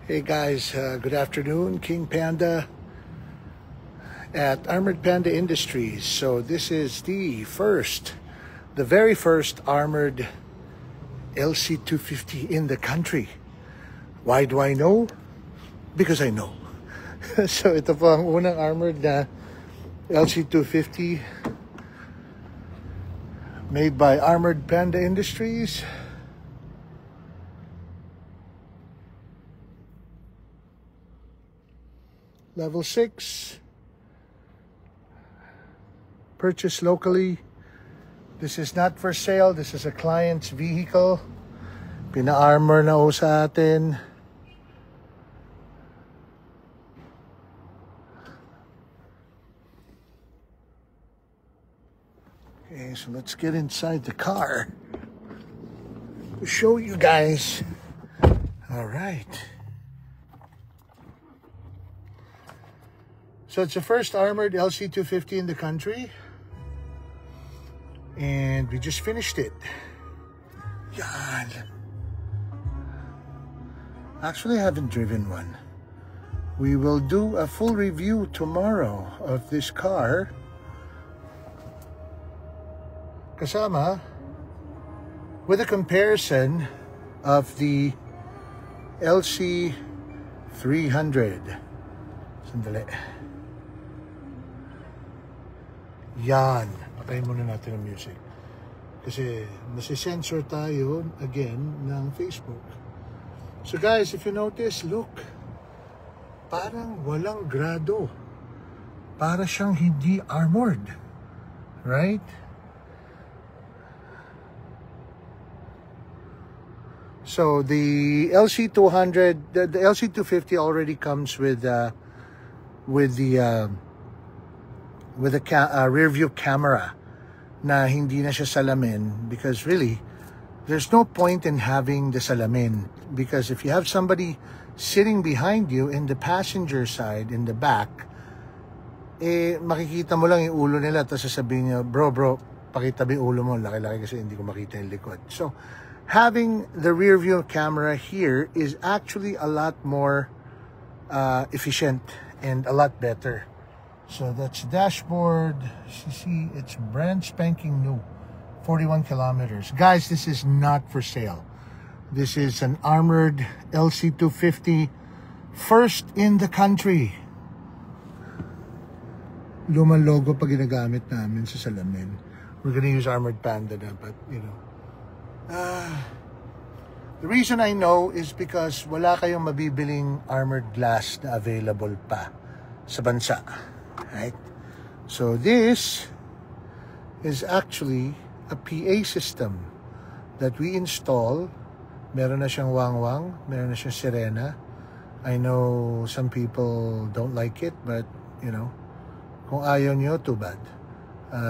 Hey guys, good afternoon. King Panda at Armored Panda Industries. So this is the very first armored LC250 in the country. Why do I know? Because I know. So ito po ang unang armored na LC250 made by Armored Panda Industries. Level 6. Purchased locally. This is not for sale. This is a client's vehicle. Pina-armor na o sa atin. Okay, so let's get inside the car to show you guys. All right. So it's the first armored LC250 in the country. And we just finished it. Yan. Actually, I haven't driven one. We will do a full review tomorrow of this car. Kasama with a comparison of the LC300. Sandali. Yan. Patayin muna natin ang music. Kasi masisensor tayo again ng Facebook. So guys, if you notice, look. Parang walang grado. Para siyang hindi armored. Right? So the LC200, the LC250 already comes with the rear view camera na hindi na siya salamin, because really there's no point in having the salamin, because if you have somebody sitting behind you in the passenger side in the back, makikita mo lang yung ulo nila, tapos sasabihin niya, bro, pakita ba yung ulo mo, laki-laki kasi hindi ko makita yung likod. So having the rear view camera here is actually a lot more efficient and a lot better. So that's dashboard. You see, it's brand spanking new. 41 kilometers. Guys, this is not for sale. This is an armored LC250. First in the country. Lumang logo pa ginagamit namin sa salamin. We're gonna use Armored Panda na, but you know. The reason I know is because wala kayong mabibiling armored glass na available pa sa bansa. Right? So this is actually a PA system that we install. Meron na siyang wang-wang, meron na siyang sirena. I know some people don't like it, but you know, kung ayaw nyo, too bad.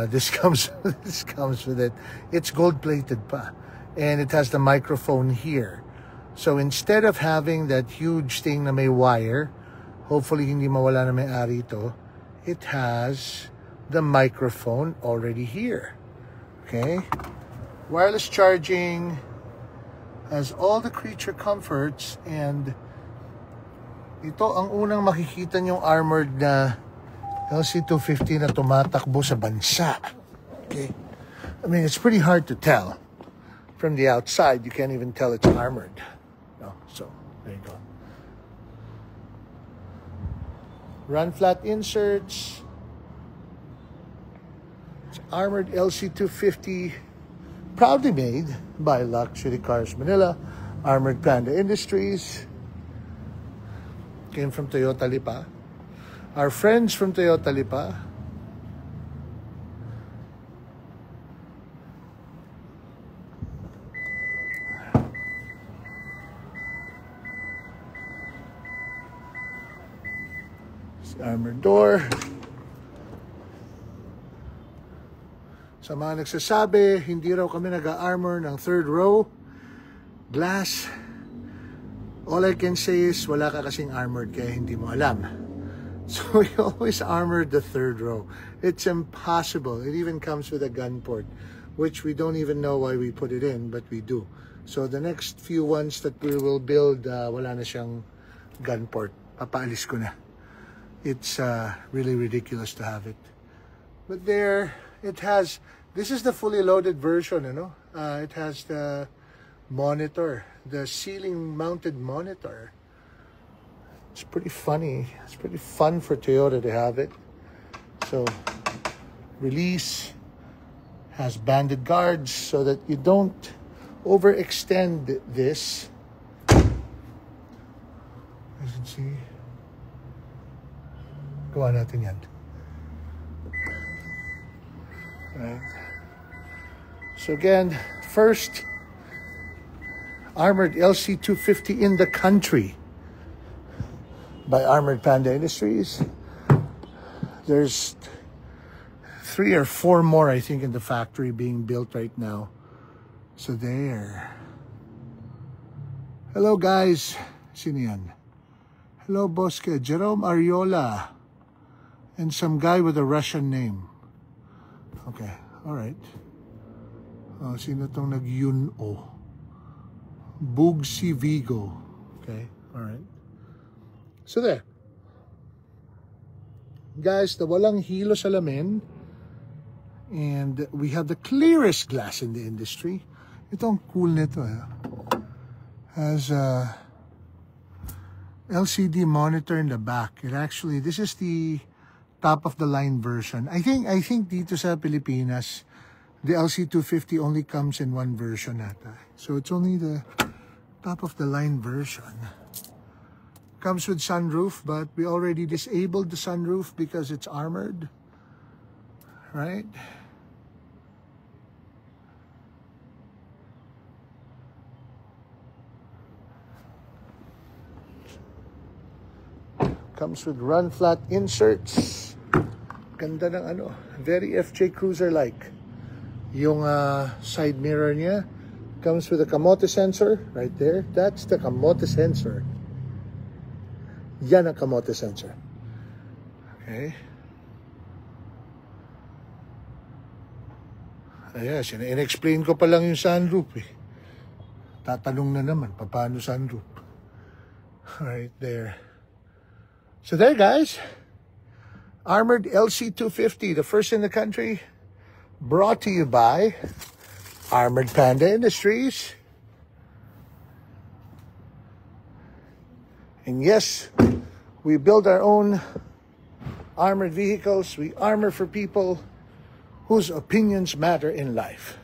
This comes with it. It's gold-plated pa. And it has the microphone here. So instead of having that huge thing na may wire, hopefully hindi mawala na may-ari ito, it has the microphone already here. Okay? Wireless charging, has all the creature comforts, and ito ang unang makikita nyong armored na LC250 na tumatakbo sa bansa. Okay? I mean, it's pretty hard to tell. From the outside, you can't even tell it's armored. No, so there you go. Run flat inserts. It's armored LC250, proudly made by Luxury Cars Manila, Armored Panda Industries. Came from Toyota Lipa. Our friends from Toyota Lipa. Armored door. Sa mga nagsasabi, hindi raw kami nag-armor ng third row glass. All I can say is, wala ka kasing armored kaya hindi mo alam. So we always armored the third row. It's impossible. It even comes with a gun port, which we don't even know why we put it in, but we do. So the next few ones that we will build, wala na siyang gun port. Papaalis ko na. It's really ridiculous to have it. But there, it has, this is the fully loaded version, you know. It has the monitor, the ceiling mounted monitor. It's pretty funny. It's pretty fun for Toyota to have it. So, release has banded guards so that you don't overextend this. As you can see, gawa natin yan. Right. So again, first armored LC250 in the country by Armored Panda Industries. There's 3 or 4 more, I think, in the factory being built right now. So there. Hello guys. Sino yan? Hello Bosque. Jerome Ariola. And some guy with a Russian name. Okay, alright. Sino tong nag-Yun-O? Bugsi Vigo. Okay, alright. So there. Guys, the walang hilo salamin. And we have the clearest glass in the industry. Ito ang cool nito. Has a LCD monitor in the back. It actually, this is the top of the line version. I think dito sa Pilipinas, the LC250 only comes in one version ata. So it's only the top of the line version. Comes with sunroof, but we already disabled the sunroof because it's armored. Right? Comes with run flat inserts. Ganda ng ano, very FJ Cruiser-like. Yung side mirror niya comes with a kamote sensor right there. That's the kamote sensor. Yan ang kamote sensor. Okay. Ayan, in-explain ko pa lang yung sunroof eh. Tatanong na naman, paano sunroof? Right there. So there, guys. Armored LC250, the first in the country. Brought to you by Armored Panda Industries. And yes, we build our own armored vehicles. We armor for people whose opinions matter in life.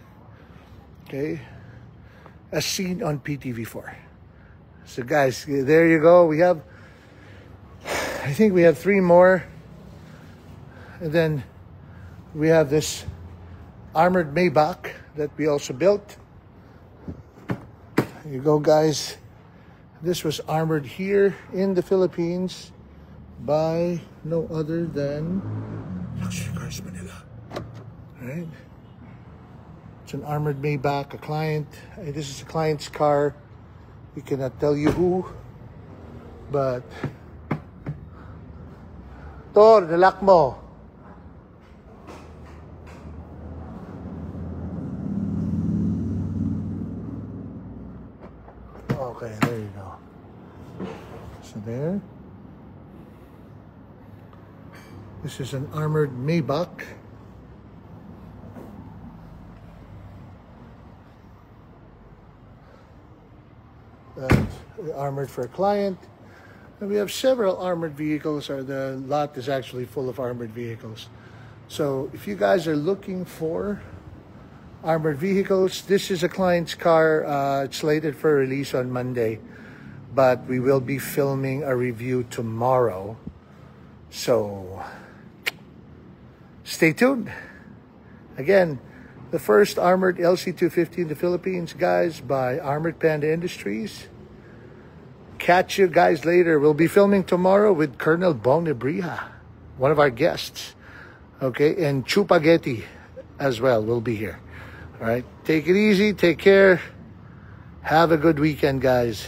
Okay? As seen on PTV4. So guys, there you go. We have, I think we have 3 more. And then we have this armored Maybach that we also built. There you go, guys. This was armored here in the Philippines by no other than Luxury Cars Manila. Right? It's an armored Maybach, a client. This is a client's car. We cannot tell you who, but Tor, nalak mo. Okay, there you go. So there. This is an armored Maybach. Armored for a client. And we have several armored vehicles. The lot is actually full of armored vehicles. So if you guys are looking for armored vehicles, this is a client's car. It's slated for release on Monday, but we will be filming a review tomorrow. So stay tuned. Again, the first armored LC250 in the Philippines, guys, by Armored Panda Industries. Catch you guys later. We'll be filming tomorrow with Colonel Bong Nebrija, one of our guests. Okay, and Chupagetti as well will be here. All right, take it easy, take care. Have a good weekend, guys.